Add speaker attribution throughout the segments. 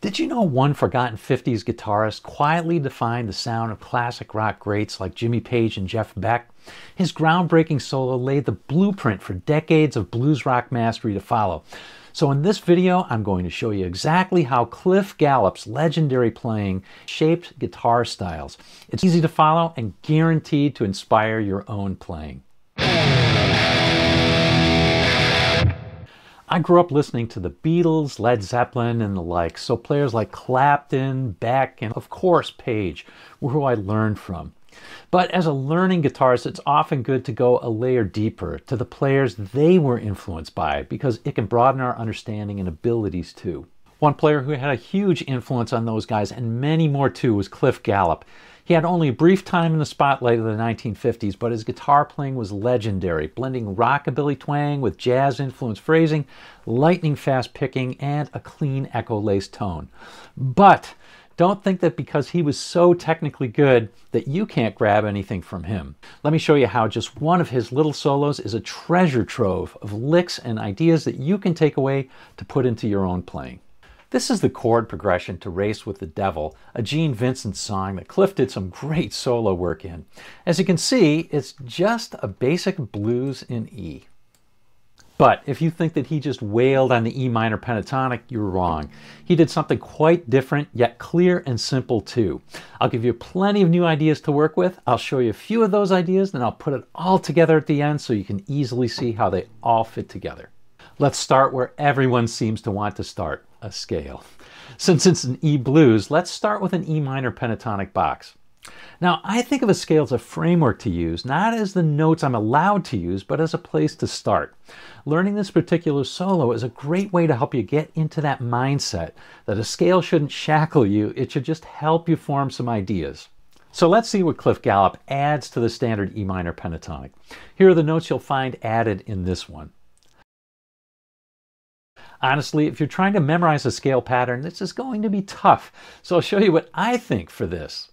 Speaker 1: Did you know one forgotten 50s guitarist quietly defined the sound of classic rock greats like Jimmy Page and Jeff Beck? His groundbreaking solo laid the blueprint for decades of blues rock mastery to follow. So in this video, I'm going to show you exactly how Cliff Gallop's legendary playing shaped guitar styles. It's easy to follow and guaranteed to inspire your own playing. I grew up listening to the Beatles, Led Zeppelin, and the like, so players like Clapton, Beck, and of course Page were who I learned from. But as a learning guitarist, it's often good to go a layer deeper to the players they were influenced by, because it can broaden our understanding and abilities too. One player who had a huge influence on those guys, and many more too, was Cliff Gallop. He had only a brief time in the spotlight of the 1950s, but his guitar playing was legendary, blending rockabilly twang with jazz-influenced phrasing, lightning-fast picking, and a clean echo-laced tone. But don't think that because he was so technically good that you can't grab anything from him. Let me show you how just one of his little solos is a treasure trove of licks and ideas that you can take away to put into your own playing. This is the chord progression to Race with the Devil, a Gene Vincent song that Cliff did some great solo work in. As you can see, it's just a basic blues in E. But if you think that he just wailed on the E minor pentatonic, you're wrong. He did something quite different, yet clear and simple too. I'll give you plenty of new ideas to work with. I'll show you a few of those ideas, then I'll put it all together at the end so you can easily see how they all fit together. Let's start where everyone seems to want to start, a scale. Since it's an E blues, let's start with an E minor pentatonic box. Now, I think of a scale as a framework to use, not as the notes I'm allowed to use, but as a place to start. Learning this particular solo is a great way to help you get into that mindset that a scale shouldn't shackle you, it should just help you form some ideas. So let's see what Cliff Gallop adds to the standard E minor pentatonic. Here are the notes you'll find added in this one. Honestly, if you're trying to memorize a scale pattern, this is going to be tough. So I'll show you what I think for this.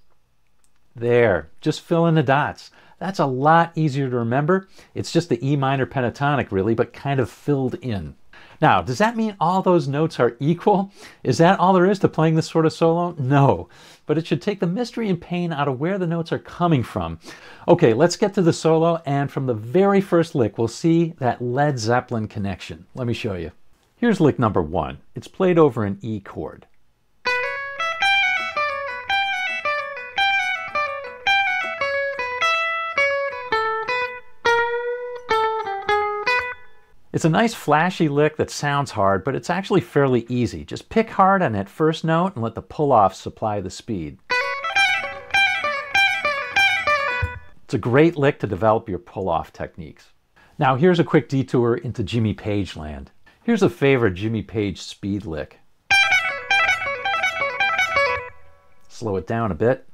Speaker 1: There, just fill in the dots. That's a lot easier to remember. It's just the E minor pentatonic really, but kind of filled in. Now, does that mean all those notes are equal? Is that all there is to playing this sort of solo? No, but it should take the mystery and pain out of where the notes are coming from. Okay, let's get to the solo, and from the very first lick, we'll see that Led Zeppelin connection. Let me show you. Here's lick number 1. It's played over an E chord. It's a nice flashy lick that sounds hard, but it's actually fairly easy. Just pick hard on that first note and let the pull-off supply the speed. It's a great lick to develop your pull-off techniques. Now here's a quick detour into Jimmy Page land. Here's a favorite Jimmy Page speed lick. Slow it down a bit.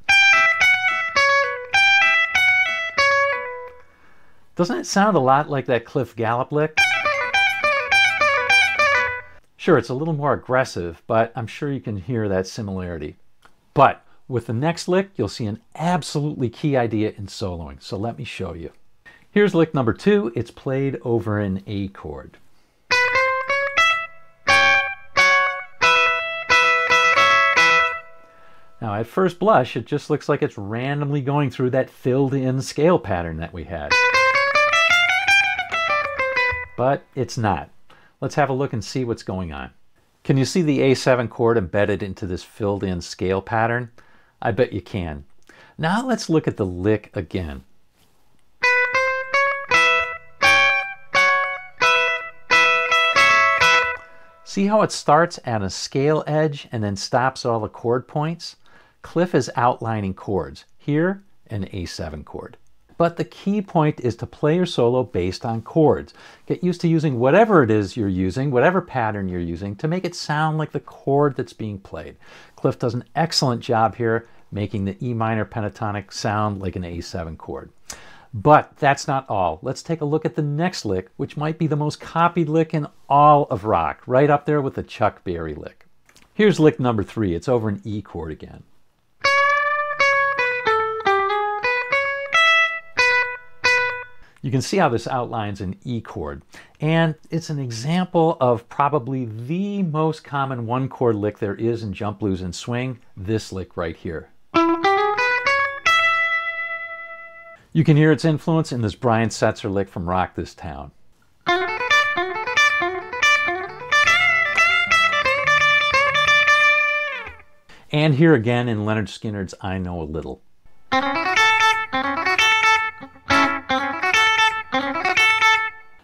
Speaker 1: Doesn't it sound a lot like that Cliff Gallop lick? Sure, it's a little more aggressive, but I'm sure you can hear that similarity. But with the next lick, you'll see an absolutely key idea in soloing, so let me show you. Here's lick number 2. It's played over an A chord. Now, at first blush, it just looks like it's randomly going through that filled-in scale pattern that we had. But it's not. Let's have a look and see what's going on. Can you see the A7 chord embedded into this filled-in scale pattern? I bet you can. Now let's look at the lick again. See how it starts at a scale edge and then stops all the chord points? Cliff is outlining chords. Here, an A7 chord. But the key point is to play your solo based on chords. Get used to using whatever it is you're using, whatever pattern you're using, to make it sound like the chord that's being played. Cliff does an excellent job here making the E minor pentatonic sound like an A7 chord. But that's not all. Let's take a look at the next lick, which might be the most copied lick in all of rock, right up there with the Chuck Berry lick. Here's lick number 3. It's over an E chord again. You can see how this outlines an E chord, and it's an example of probably the most common one chord lick there is in jump blues and swing, this lick right here. You can hear its influence in this Brian Setzer lick from Rock This Town. And here again in Lynyrd Skynyrd's I Know a Little.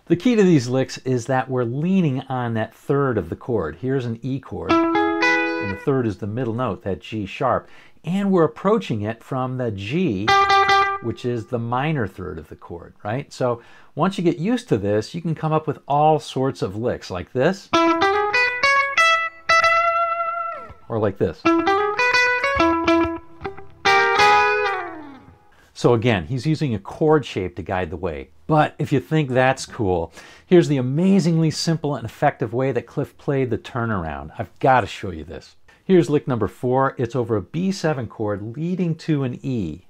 Speaker 1: The key to these licks is that we're leaning on that third of the chord. Here's an E chord, and the third is the middle note, that G sharp. And we're approaching it from the G, which is the minor third of the chord, right? So once you get used to this, you can come up with all sorts of licks, like this, or like this. So again, he's using a chord shape to guide the way. But if you think that's cool, here's the amazingly simple and effective way that Cliff played the turnaround. I've got to show you this. Here's lick number 4. It's over a B7 chord leading to an E.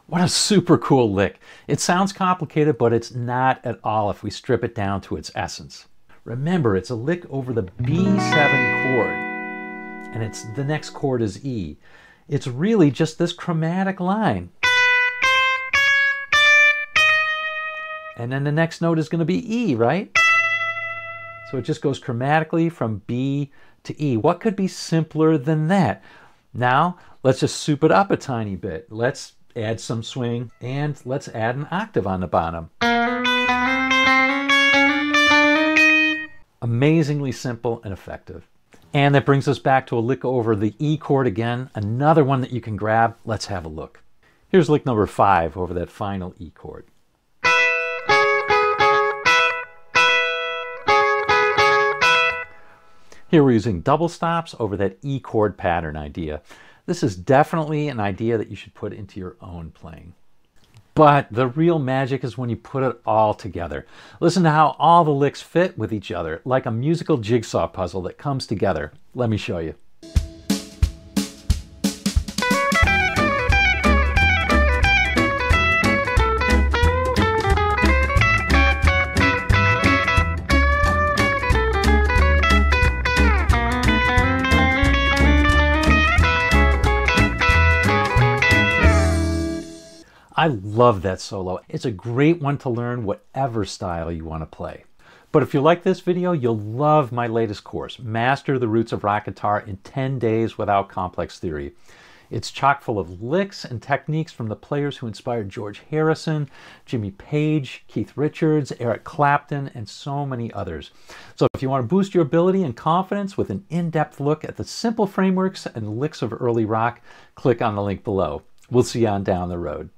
Speaker 1: What a super cool lick. It sounds complicated, but it's not at all if we strip it down to its essence. Remember, it's a lick over the B7 chord. And the next chord is E. It's really just this chromatic line. And then the next note is going to be E, right? So it just goes chromatically from B to E. What could be simpler than that? Now, let's just soup it up a tiny bit. Let's add some swing, and let's add an octave on the bottom. Amazingly simple and effective. And that brings us back to a lick over the E chord again, another one that you can grab. Let's have a look. Here's lick number 5 over that final E chord. Here we're using double stops over that E chord pattern idea. This is definitely an idea that you should put into your own playing. But the real magic is when you put it all together. Listen to how all the licks fit with each other, like a musical jigsaw puzzle that comes together. Let me show you. I love that solo. It's a great one to learn whatever style you want to play. But if you like this video, you'll love my latest course, Master the Roots of Rock Guitar in 10 Days Without Complex Theory. It's chock full of licks and techniques from the players who inspired George Harrison, Jimmy Page, Keith Richards, Eric Clapton, and so many others. So if you want to boost your ability and confidence with an in-depth look at the simple frameworks and licks of early rock, click on the link below. We'll see you on down the road.